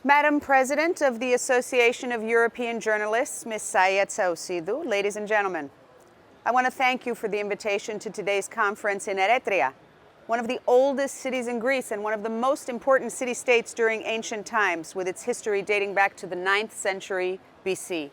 Madam President of the Association of European Journalists, Ms. Asimakopoulou, ladies and gentlemen, I want to thank you for the invitation to today's conference in ERETRIA, one of the oldest cities in Greece and one of the most important city-states during ancient times, with its history dating back to the 9th century BC.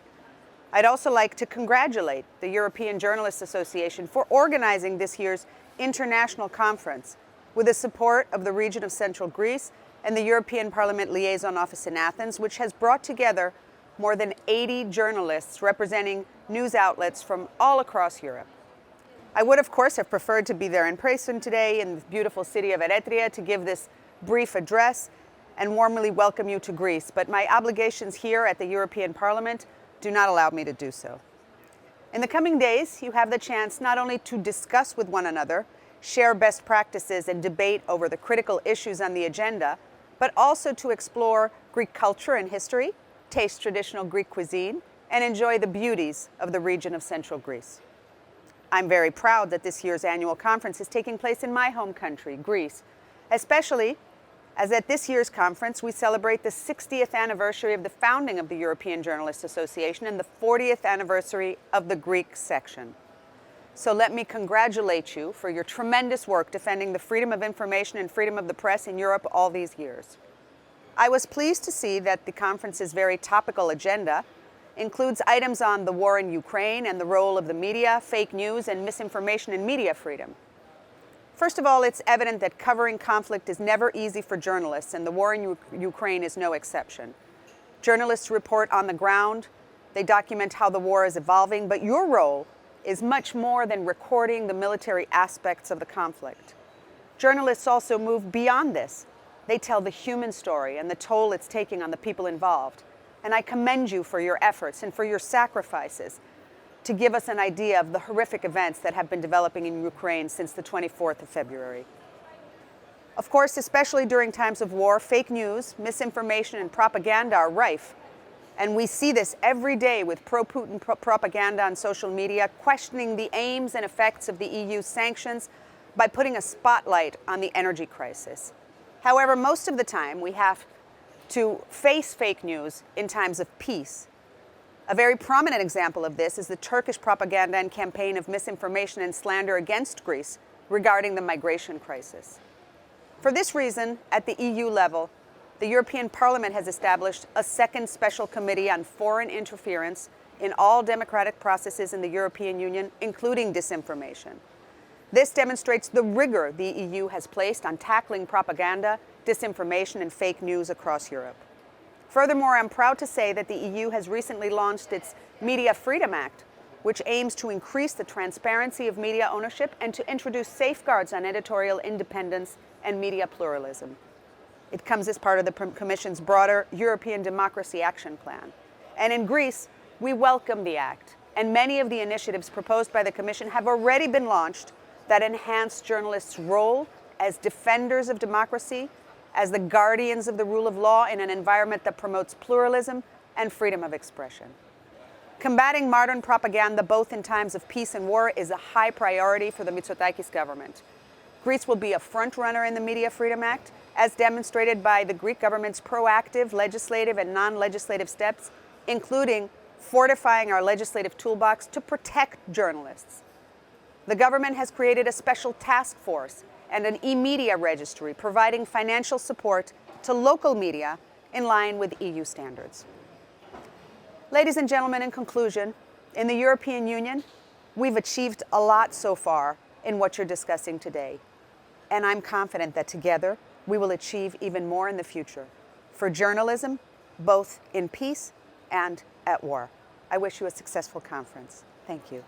I'd also like to congratulate the European Journalists Association for organizing this year's international conference with the support of the region of Central Greece and the European Parliament Liaison Office in Athens, which has brought together more than 80 journalists representing news outlets from all across Europe. I would, of course, have preferred to be there in person today in the beautiful city of ERETRIA to give this brief address and warmly welcome you to Greece, but my obligations here at the European Parliament do not allow me to do so. In the coming days, you have the chance not only to discuss with one another, share best practices, and debate over the critical issues on the agenda, but also to explore Greek culture and history, taste traditional Greek cuisine, and enjoy the beauties of the region of Central Greece. I'm very proud that this year's annual conference is taking place in my home country, Greece, especially as at this year's conference we celebrate the 60th anniversary of the founding of the European Journalists Association and the 40th anniversary of the Greek section. So let me congratulate you for your tremendous work defending the freedom of information and freedom of the press in Europe all these years. I was pleased to see that the conference's very topical agenda includes items on the war in Ukraine and the role of the media, fake news, and misinformation in media freedom. First of all, it's evident that covering conflict is never easy for journalists, and the war in Ukraine is no exception. Journalists report on the ground, they document how the war is evolving, but your role is much more than recording the military aspects of the conflict. Journalists also move beyond this. They tell the human story and the toll it's taking on the people involved. And I commend you for your efforts and for your sacrifices to give us an idea of the horrific events that have been developing in Ukraine since the 24th of February. Of course, especially during times of war, fake news, misinformation, and propaganda are rife. And we see this every day with pro-Putin propaganda on social media, questioning the aims and effects of the EU's sanctions by putting a spotlight on the energy crisis. However, most of the time we have to face fake news in times of peace. A very prominent example of this is the Turkish propaganda and campaign of misinformation and slander against Greece regarding the migration crisis. For this reason, at the EU level, the European Parliament has established a second special committee on foreign interference in all democratic processes in the European Union, including disinformation. This demonstrates the rigor the EU has placed on tackling propaganda, disinformation, and fake news across Europe. Furthermore, I'm proud to say that the EU has recently launched its Media Freedom Act, which aims to increase the transparency of media ownership and to introduce safeguards on editorial independence and media pluralism. It comes as part of the Commission's broader European Democracy Action Plan. And in Greece, we welcome the act, and many of the initiatives proposed by the Commission have already been launched that enhance journalists' role as defenders of democracy, as the guardians of the rule of law in an environment that promotes pluralism and freedom of expression. Combating modern propaganda, both in times of peace and war, is a high priority for the Mitsotakis government. Greece will be a front-runner in the Media Freedom Act, as demonstrated by the Greek government's proactive legislative and non-legislative steps, including fortifying our legislative toolbox to protect journalists. The government has created a special task force and an e-media registry, providing financial support to local media in line with EU standards. Ladies and gentlemen, in conclusion, in the European Union, we've achieved a lot so far in what you're discussing today. And I'm confident that together we will achieve even more in the future for journalism, both in peace and at war. I wish you a successful conference. Thank you.